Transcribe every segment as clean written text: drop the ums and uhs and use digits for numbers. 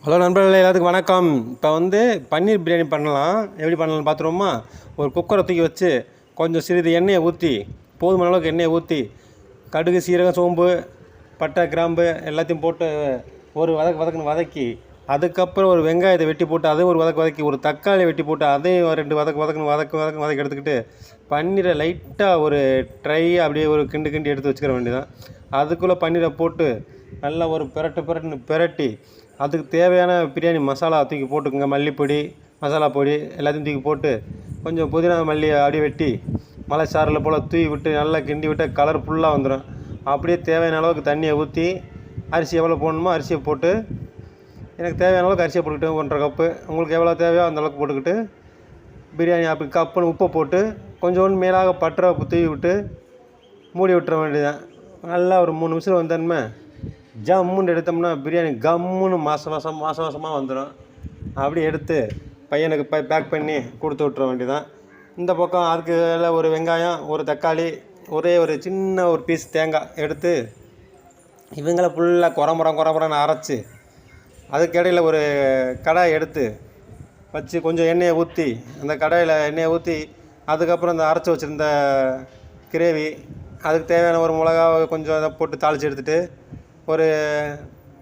Hello நண்பர்களே, எல்லாத்துக்கும் வணக்கம். இப்போ பன்னீர் பிரியாணி பண்ணலாம். எப்படி பண்ணலாம்னு பார்த்துருவோமா? ஒரு குக்கரை தூக்கி வச்சு கொஞ்சம் சிறிது எண்ணெயை ஊற்றி, போதுமான அளவுக்கு எண்ணெயை ஊற்றி, கடுகு, சீரகம், சோம்பு, பட்டை, கிராம்பு எல்லாத்தையும் போட்டு ஒரு வதக்குன்னு வதக்கி, அதுக்கப்புறம் ஒரு வெங்காயத்தை வெட்டி போட்டு அதையும் ஒரு வதக்கி, ஒரு தக்காளியை வெட்டி போட்டு அதையும் 2 வதக்கி எடுத்துக்கிட்டு, பன்னீரை லைட்டாக ஒரு அப்படியே ஒரு கிண்டு எடுத்து வச்சுக்கிற வேண்டியதான். அதுக்குள்ளே பன்னீரை போட்டு நல்லா ஒரு பிரட்டி அதுக்கு தேவையான பிரியாணி மசாலா தூக்கி போட்டுக்கோங்க. மல்லிப்பொடி, மசாலா பொடி எல்லாத்தையும் தூக்கி போட்டு, கொஞ்சம் புதினா மல்லி அப்படியே வெட்டி மலை சாரில் போல் தூவி விட்டு நல்லா கிண்டி விட்டு கலர் ஃபுல்லாக வந்துடும். அப்படியே தேவையான அளவுக்கு தண்ணியை ஊற்றி, அரிசி எவ்வளோ போடணுமோ அரிசியை போட்டு, எனக்கு தேவையான அளவுக்கு அரிசியை போட்டுக்கிட்டு 1.5 கப்பு, உங்களுக்கு எவ்வளோ தேவையோ அந்தளவுக்கு போட்டுக்கிட்டு, பிரியாணி அப்படி கப்புன்னு உப்பை போட்டு கொஞ்சோண்டு மேலாக பட்டரை தூவி விட்டு மூடி விட்டுற வேண்டியதான். நல்லா ஒரு 3 நிமிஷம் வந்தோன்னே ஜம்முன்னு எடுத்தோம்னா பிரியாணி கம்முன்னு மாசமாக வந்துடும். அப்படி எடுத்து பையனுக்கு பேக் பண்ணி கொடுத்து விட்ற வேண்டியதான். இந்த பக்கம் அதுக்கு ஒரு வெங்காயம், ஒரு தக்காளி, ஒரே ஒரு சின்ன ஒரு பீஸ் தேங்காய் எடுத்து இவங்கள ஃபுல்லாக குறமுறன்னு அரைச்சி, அதுக்கிடையில் ஒரு கடாய் எடுத்து வச்சு கொஞ்சம் எண்ணெயை ஊற்றி, அந்த கடாயில் எண்ணெயை ஊற்றி, அதுக்கப்புறம் இந்த அரைச்சி வச்சுருந்த கிரேவி, அதுக்கு தேவையான ஒரு மிளகா கொஞ்சம் அதை போட்டு தாளித்து எடுத்துகிட்டு, ஒரு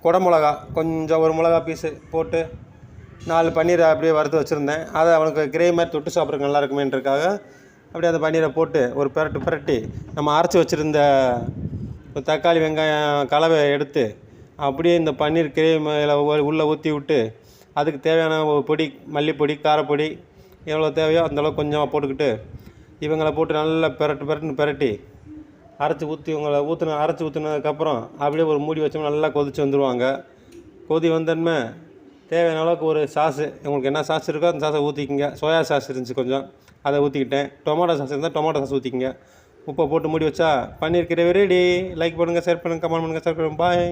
குடமிளகா கொஞ்சம் ஒரு மிளகா பீஸு போட்டு 4 பன்னீரை அப்படியே வறுத்து வச்சுருந்தேன். அதை அவனுக்கு கிரேவி மாதிரி தொட்டு சாப்பிட்றதுக்கு நல்லா இருக்குமேன்றக்காக அப்படியே அந்த பன்னீரை போட்டு ஒரு பிரட்டி நம்ம அரைச்சி வச்சுருந்த தக்காளி வெங்காயம் கலவை எடுத்து அப்படியே இந்த பன்னீர் கிரேவி மேலே உள்ளே ஊற்றி விட்டு, அதுக்கு தேவையான பொடி, மல்லிப்பொடி, காரப்பொடி எவ்வளோ தேவையோ அந்தளவுக்கு கொஞ்சமாக போட்டுக்கிட்டு, இவங்களை போட்டு நல்லா பிரட்டி அரைச்சி ஊற்றினதுக்கப்புறம் அப்படியே ஒரு மூடி வச்சோம்னா நல்லா கொதித்து வந்துடுவாங்க. கொதி வந்தோன்னே தேவையான அளவுக்கு ஒரு சாஸு, உங்களுக்கு என்ன சாஸ் இருக்கோ அந்த சாஸை ஊற்றிக்கிங்க. சோயா சாஸ் இருந்துச்சு கொஞ்சம், அதை ஊற்றிக்கிட்டேன். டொமேட்டோ சாஸ் இருந்தால் டொமேட்டோ சாஸ் ஊற்றிக்கிங்க. உப்பை போட்டு மூடி வச்சா பன்னீர் கிரேவி ரெடி. லைக் பண்ணுங்கள், ஷேர் பண்ணுங்கள், கமெண்ட் பண்ணுங்கள், பாய்.